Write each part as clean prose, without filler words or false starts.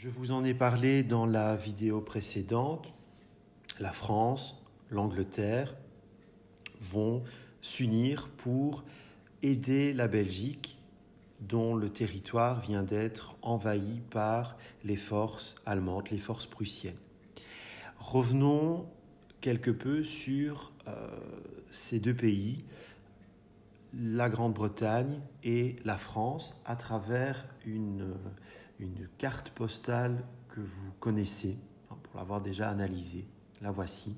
Je vous en ai parlé dans la vidéo précédente. La France, l'Angleterre vont s'unir pour aider la Belgique, dont le territoire vient d'être envahi par les forces allemandes, les forces prussiennes. Revenons quelque peu sur ces deux pays, la Grande-Bretagne et la France, à travers une carte postale que vous connaissez, pour l'avoir déjà analysée. La voici.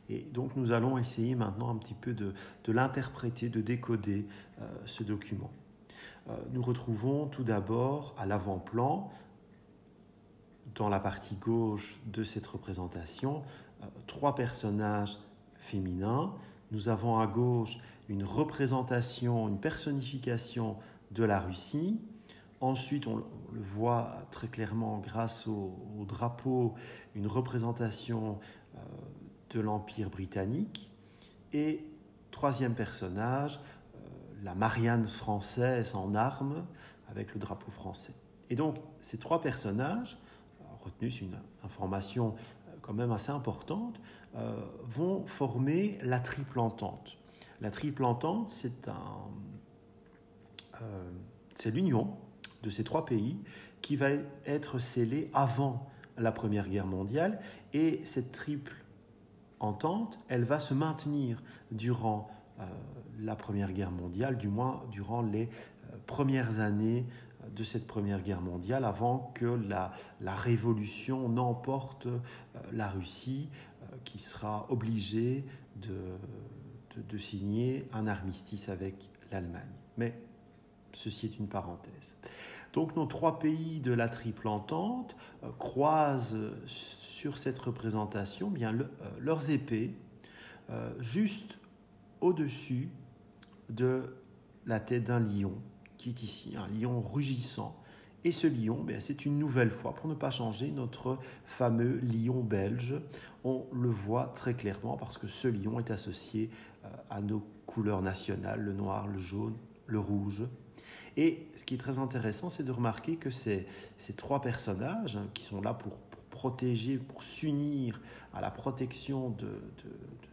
Et donc nous allons essayer maintenant un petit peu de l'interpréter, de décoder ce document. Nous retrouvons tout d'abord à l'avant-plan, dans la partie gauche de cette représentation, trois personnages féminins. Nous avons à gauche une représentation, une personnification de la Russie. Ensuite, on le voit très clairement grâce au drapeau, une représentation de l'Empire britannique. Et troisième personnage, la Marianne française en armes avec le drapeau français. Et donc, ces trois personnages, retenus, c'est une information quand même assez importante, vont former la triple entente. La triple entente, c'est l'union de ces trois pays qui va être scellée avant la Première Guerre mondiale. Et cette triple entente, elle va se maintenir durant la Première Guerre mondiale, du moins durant les premières années de cette Première Guerre mondiale, avant que la révolution n'emporte la Russie, qui sera obligée de signer un armistice avec l'Allemagne. Mais ceci est une parenthèse. Donc nos trois pays de la triple entente croisent sur cette représentation leurs épées juste au-dessus de la tête d'un lion qui est ici, un lion rugissant. Et ce lion, c'est une nouvelle fois, pour ne pas changer, notre fameux lion belge. On le voit très clairement parce que ce lion est associé à nos couleurs nationales, le noir, le jaune, le rouge. Et ce qui est très intéressant, c'est de remarquer que ces trois personnages qui sont là pour protéger, pour s'unir à la protection de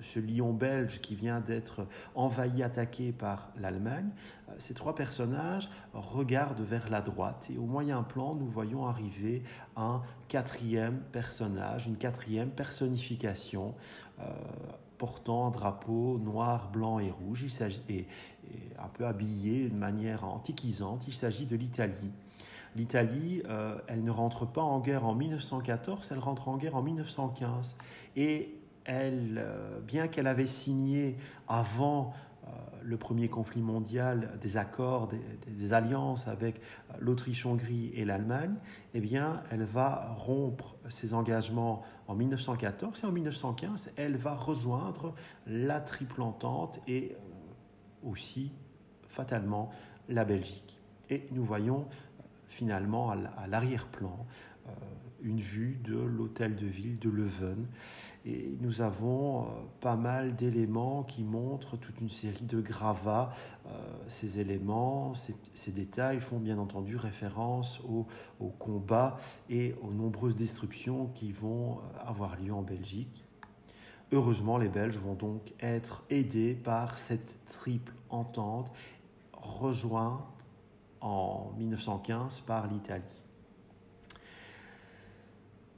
ce lion belge qui vient d'être envahi, attaqué par l'Allemagne, ces trois personnages regardent vers la droite et au moyen plan, nous voyons arriver un quatrième personnage, une quatrième personnification portant un drapeau noir, blanc et rouge. Il s'agit, et un peu habillé de manière antiquisante, il s'agit de l'Italie. L'Italie, elle ne rentre pas en guerre en 1914, elle rentre en guerre en 1915. Et elle, bien qu'elle avait signé avant le premier conflit mondial des accords, des alliances avec l'Autriche-Hongrie et l'Allemagne, eh bien, elle va rompre ses engagements en 1914 et en 1915, elle va rejoindre la triple entente et aussi, fatalement, la Belgique. Et nous voyons finalement à l'arrière-plan une vue de l'hôtel de ville de Leuven. Et nous avons pas mal d'éléments qui montrent toute une série de gravats. Ces éléments, ces détails font bien entendu référence aux combats et aux nombreuses destructions qui vont avoir lieu en Belgique. Heureusement, les Belges vont donc être aidés par cette triple entente, rejointe en 1915 par l'Italie.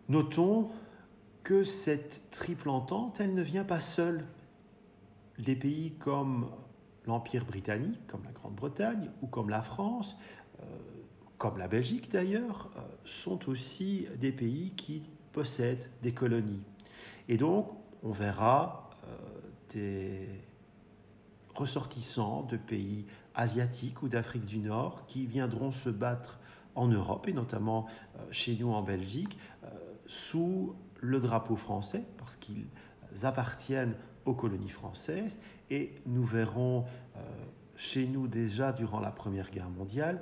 Notons que cette triple entente, elle ne vient pas seule. Les pays comme l'Empire britannique, comme la Grande-Bretagne ou comme la France, comme la Belgique d'ailleurs, sont aussi des pays qui possèdent des colonies. Et donc, on verra des ressortissants de pays asiatiques ou d'Afrique du Nord qui viendront se battre en Europe et notamment chez nous en Belgique sous le drapeau français parce qu'ils appartiennent aux colonies françaises. Et nous verrons chez nous déjà durant la Première Guerre mondiale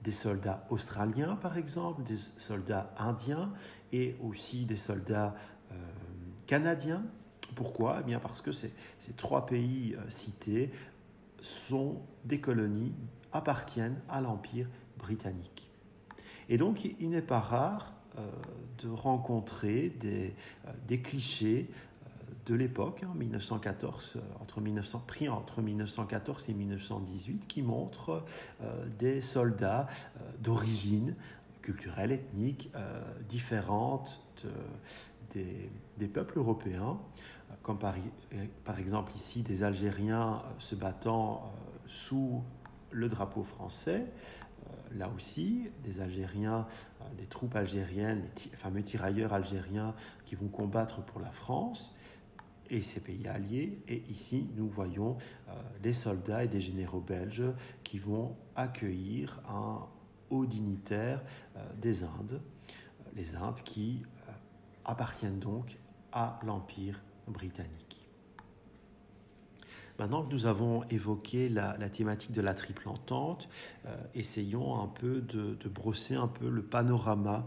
des soldats australiens par exemple, des soldats indiens et aussi des soldats canadiens. Pourquoi ? Eh bien parce que ces trois pays cités sont des colonies, appartiennent à l'Empire britannique. Et donc, il n'est pas rare de rencontrer des clichés de l'époque, 1914, pris entre 1914 et 1918, qui montrent des soldats d'origine culturelle, ethnique, différente des peuples européens, comme par exemple ici des Algériens se battant sous le drapeau français. Là aussi, des Algériens, des troupes algériennes, les fameux tirailleurs algériens qui vont combattre pour la France et ses pays alliés. Et ici, nous voyons des soldats et des généraux belges qui vont accueillir un haut dignitaire des Indes, les Indes qui appartiennent donc à l'Empire britannique. Maintenant que nous avons évoqué la thématique de la Triple Entente, essayons un peu de brosser un peu le panorama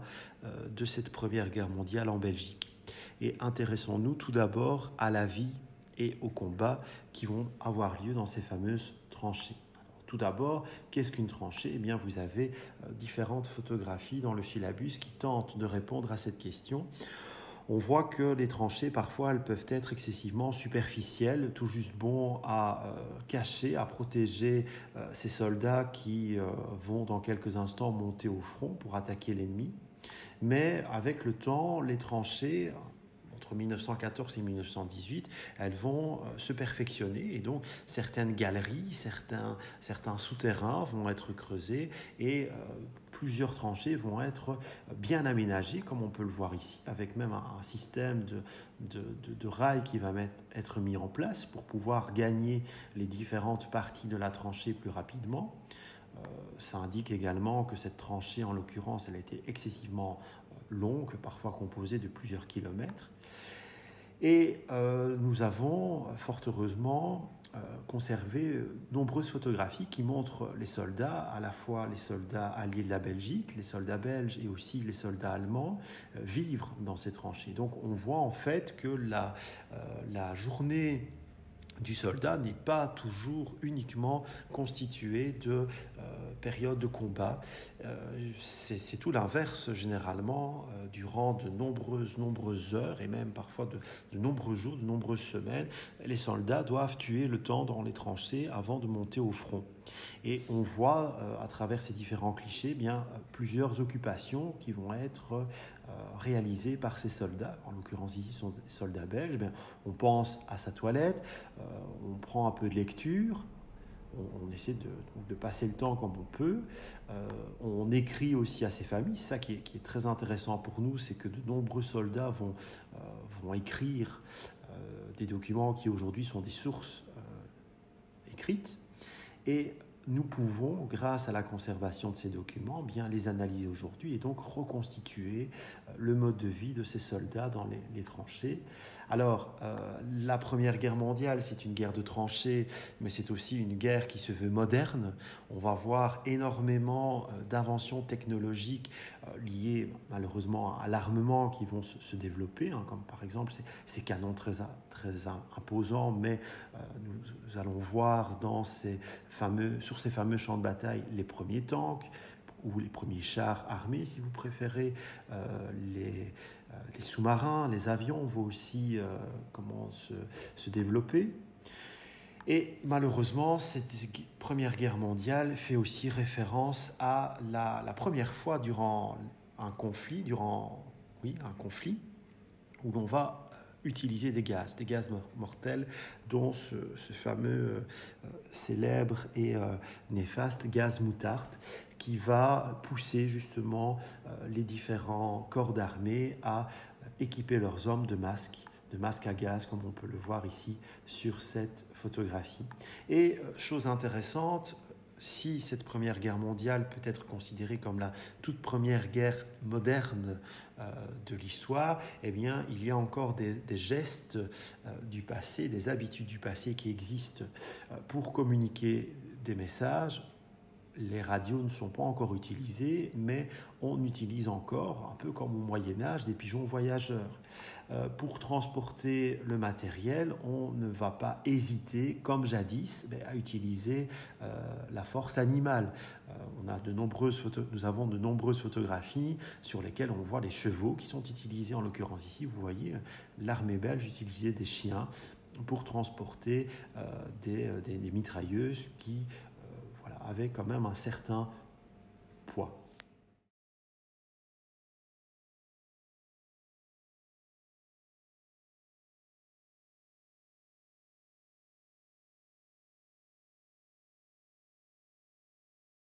de cette Première Guerre mondiale en Belgique. Et intéressons-nous tout d'abord à la vie et aux combats qui vont avoir lieu dans ces fameuses tranchées. Alors, tout d'abord, qu'est-ce qu'une tranchée ? Eh bien, vous avez différentes photographies dans le syllabus qui tentent de répondre à cette question. On voit que les tranchées, parfois, elles peuvent être excessivement superficielles, tout juste bon à cacher, à protéger ces soldats qui vont dans quelques instants monter au front pour attaquer l'ennemi. Mais avec le temps, les tranchées, entre 1914 et 1918, elles vont se perfectionner et donc certaines galeries, certains souterrains vont être creusés et plusieurs tranchées vont être bien aménagées, comme on peut le voir ici, avec même un système de rails qui va être mis en place pour pouvoir gagner les différentes parties de la tranchée plus rapidement. Ça indique également que cette tranchée, en l'occurrence, elle a été excessivement longue, parfois composée de plusieurs kilomètres. Et nous avons, fort heureusement, conservé nombreuses photographies qui montrent les soldats, à la fois les soldats alliés de la Belgique, les soldats belges et aussi les soldats allemands, vivre dans ces tranchées. Donc on voit en fait que la journée du soldat n'est pas toujours uniquement constitué de périodes de combat. C'est tout l'inverse généralement. Durant de nombreuses heures et même parfois de nombreux jours, de nombreuses semaines, les soldats doivent tuer le temps dans les tranchées avant de monter au front. Et on voit à travers ces différents clichés plusieurs occupations qui vont être réalisées par ces soldats. En l'occurrence ici, ce sont des soldats belges. On pense à sa toilette, on prend un peu de lecture, on essaie de passer le temps comme on peut. On écrit aussi à ses familles. C'est ça qui est très intéressant pour nous, c'est que de nombreux soldats vont écrire des documents qui aujourd'hui sont des sources écrites. Et nous pouvons, grâce à la conservation de ces documents, bien les analyser aujourd'hui et donc reconstituer le mode de vie de ces soldats dans les tranchées. Alors, la Première Guerre mondiale, c'est une guerre de tranchées, mais c'est aussi une guerre qui se veut moderne. On va voir énormément d'inventions technologiques liées malheureusement à l'armement qui vont se développer, comme par exemple ces canons très imposants, mais nous allons voir sur ces fameux champs de bataille les premiers tanks, ou les premiers chars armés, si vous préférez, les sous-marins, les avions vont aussi se développer. Et malheureusement, cette Première Guerre mondiale fait aussi référence à la première fois durant un conflit, où l'on va utiliser des gaz mortels, dont ce fameux célèbre et néfaste gaz moutarde, qui va pousser justement les différents corps d'armée à équiper leurs hommes de masques à gaz, comme on peut le voir ici sur cette photographie. Et chose intéressante, si cette Première Guerre mondiale peut être considérée comme la toute première guerre moderne de l'histoire, eh bien, il y a encore des gestes du passé, des habitudes du passé qui existent pour communiquer des messages les radios ne sont pas encore utilisées, mais on utilise encore, un peu comme au Moyen-Âge, des pigeons voyageurs. Pour transporter le matériel, on ne va pas hésiter, comme jadis, à utiliser la force animale. Nous avons de nombreuses photographies sur lesquelles on voit les chevaux qui sont utilisés. En l'occurrence ici, vous voyez, l'armée belge utilisait des chiens pour transporter des mitrailleuses qui avaient quand même un certain poids.